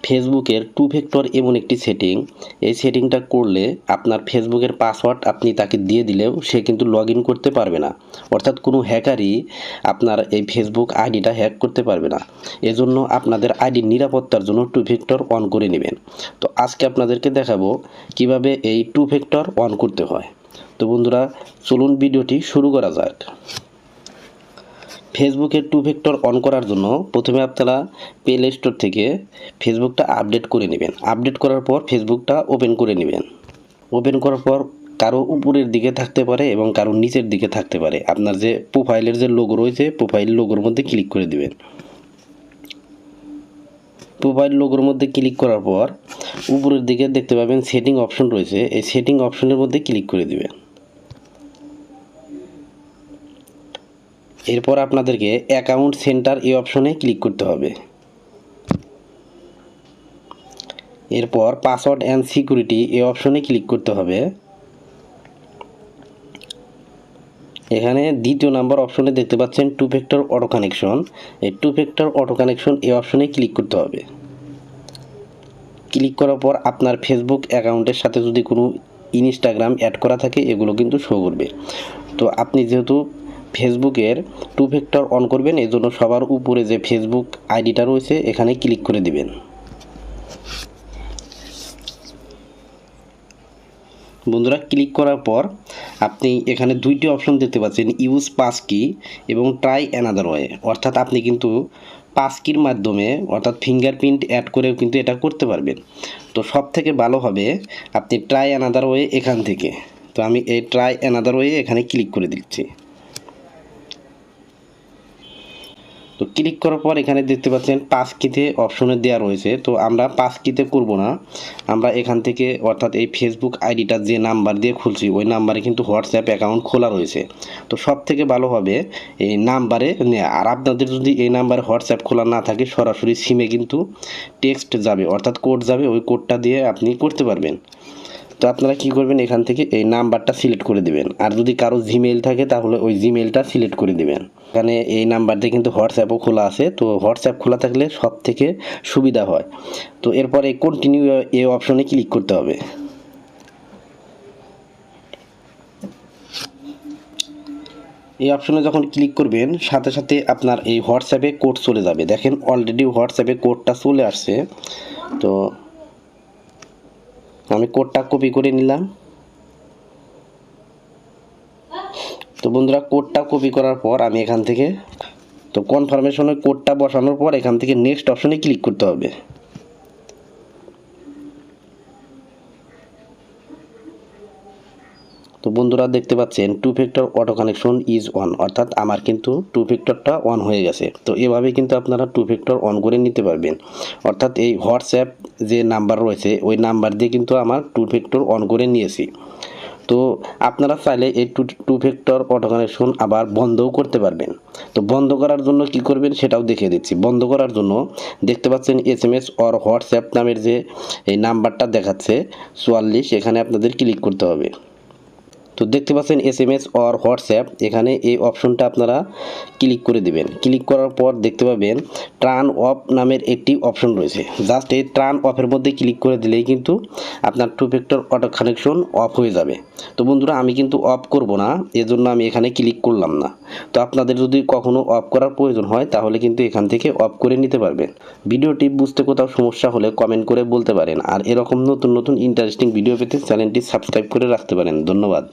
ফেসবুকের two factor এমন একটি সেটিং, এই সেটিংটা করলে আপনার ফেসবুকের পাসওয়ার্ড আপনি তাকে দিয়ে দিলেও সে কিন্তু লগ ইন করতে পারবে না, অর্থাৎ কোনো হ্যাকারই আপনার এই ফেসবুক আইডিটা হ্যাক করতে পারবে না। এজন্য আপনাদের আইডির নিরাপত্তার জন্য টু ফ্যাক্টর অন করে নেবেন। তো আজকে আপনাদেরকে দেখাবো কিভাবে এই টু ফ্যাক্টর অন করতে হয়। তো বন্ধুরা, চলুন ভিডিওটি শুরু করা যাক। ফেসবুকের টু ফ্যাক্টর অন করার জন্য প্রথমে আপনারা প্লে স্টোর থেকে ফেসবুকটা আপডেট করে নেবেন। আপডেট করার পর ফেসবুকটা ওপেন করে নেবেন। ওপেন করার পর কারো উপরের দিকে থাকতে পারে এবং কারো নিচের দিকে থাকতে পারে। আপনার যে প্রোফাইলের যে লোগো রয়েছে, প্রোফাইল লোগোর মধ্যে ক্লিক করে দিবেন। প্রোফাইল লোগোর মধ্যে ক্লিক করার পর উপরের দিকে দেখতে পাবেন সেটিং অপশন রয়েছে, এই সেটিং অপশনের মধ্যে ক্লিক করে দিবেন। এরপর আপনাদেরকে অ্যাকাউন্ট সেন্টার এই অপশনে ক্লিক করতে হবে। এরপর পাসওয়ার্ড অ্যান্ড সিকিউরিটি এই অপশনে ক্লিক করতে হবে। এখানে দ্বিতীয় নাম্বার অপশনে দেখতে পাচ্ছেন টু ফ্যাক্টর অটো কানেকশন, এই টু ফ্যাক্টর অটো কানেকশন এই অপশনে ক্লিক করতে হবে। ক্লিক করার পর আপনার ফেসবুক অ্যাকাউন্টের সাথে যদি কোনো ইনস্টাগ্রাম অ্যাড করা থাকে এগুলো কিন্তু শো করবে। তো আপনি যেহেতু ফেসবুকের টু ফ্যাক্টর অন করবেন, এই জন্য সবার উপরে যে ফেসবুক আইডিটা রয়েছে এখানে ক্লিক করে দিবেন। বন্ধুরা, ক্লিক করার পর আপনি এখানে দুইটি অপশন দেখতে পাচ্ছেন, ইউজ পাস কি এবং ট্রাই অ্যানাদার ওয়ে, অর্থাৎ আপনি কিন্তু পাস কির মাধ্যমে অর্থাৎ ফিঙ্গারপ্রিন্ট অ্যাড করেও কিন্তু এটা করতে পারবেন। তো সব থেকে ভালো হবে আপনি ট্রাই অ্যানাদার ওয়ে এখান থেকে। তো আমি এই ট্রাই অ্যানাদার ওয়ে এখানে ক্লিক করে দিচ্ছি। তো ক্লিক করার পর এখানে দেখতে পাচ্ছেন পাস কিতে অপশনে দেওয়া রয়েছে। তো আমরা পাস কিতে করব না, আমরা এখান থেকে অর্থাৎ এই ফেসবুক আইডিটা যে নাম্বার দিয়ে খুলছি ওই নাম্বারে কিন্তু হোয়াটসঅ্যাপ অ্যাকাউন্ট খোলা রয়েছে। তো সব থেকে ভালো হবে এই নাম্বারে নেওয়া। আর আপনাদের যদি এই নাম্বারে হোয়াটসঅ্যাপ খোলা না থাকে সরাসরি সিমে কিন্তু টেক্সট যাবে, অর্থাৎ কোড যাবে, ওই কোডটা দিয়ে আপনি করতে পারবেন। তো আপনারা কি করবেন, এখান থেকে এই নাম্বারটা সিলেক্ট করে দিবেন। আর যদি কারো জিমেইল থাকে তাহলে ওই জিমেইলটা সিলেক্ট করে দিবেন। এখানে এই নাম্বার দিয়ে কিন্তু হোয়াটসঅ্যাপও খোলা আছে, তো হোয়াটসঅ্যাপ খোলা থাকলে সব থেকে সুবিধা হয়। তো এরপরে কন্টিনিউ এই অপশনে ক্লিক করতে হবে। এই অপশনে যখন ক্লিক করবেন সাথে সাথে আপনার এই হোয়াটসঅ্যাপে কোড চলে যাবে। দেখেন অলরেডি হোয়াটসঅ্যাপে কোডটা চলে আসছে। তো আমি কোডটা কপি করে নিলাম। তো বন্ধুরা, কোডটা কপি করার পর আমি এখান থেকে তো কনফার্মেশনের কোডটা বসানোর পর এখান থেকে নেক্সট অপশনে ক্লিক করতে হবে। তো বন্ধুরা, দেখতে পাচ্ছেন two factor auto connection is on, অর্থাৎ আমার কিন্তু টু ফ্যাক্টরটা অন হয়ে গেছে। তো এভাবে কিন্তু আপনারা টু ফ্যাক্টর অন করে নিতে পারবেন, অর্থাৎ এই হোয়াটসঅ্যাপ যে নাম্বার রয়েছে ওই নাম্বার দিয়ে কিন্তু আমার টু ফ্যাক্টর অন করে নিয়েছি। তো আপনারা চাইলে এই টু ফ্যাক্টর অটো কানেকশন আবার বন্ধও করতে পারবেন। তো বন্ধ করার জন্য কি করবেন সেটাও দেখিয়ে দিচ্ছি। বন্ধ করার জন্য দেখতে পাচ্ছেন SMS অর হোয়াটসঅ্যাপ নামের যে এই নাম্বারটা দেখাচ্ছে 44, এখানে আপনাদের ক্লিক করতে হবে। তো দেখতে পাচ্ছেন SMS অর হোয়াটসঅ্যাপ, এখানে এই অপশনটা আপনারা ক্লিক করে দিবেন। ক্লিক করার পর দেখতে পাবেন টার্ন অফ নামের একটি অপশন রয়েছে। জাস্ট এই টার্ন অফের মধ্যে ক্লিক করে দিলেই কিন্তু আপনার two factor auto connection off হয়ে যাবে। তো বন্ধুরা, আমি কিন্তু অফ করব না, এজন্য আমি এখানে ক্লিক করলাম না। তো আপনাদের যদি কখনো অফ করার প্রয়োজন হয় তাহলে কিন্তু এখান থেকে অফ করে নিতে পারবেন। ভিডিওটি বুঝতে কোথাও সমস্যা হলে কমেন্ট করে বলতে পারেন। আর এরকম নতুন নতুন ইন্টারেস্টিং ভিডিও পেতে চ্যানেলটি সাবস্ক্রাইব করে রাখতে পারেন। ধন্যবাদ।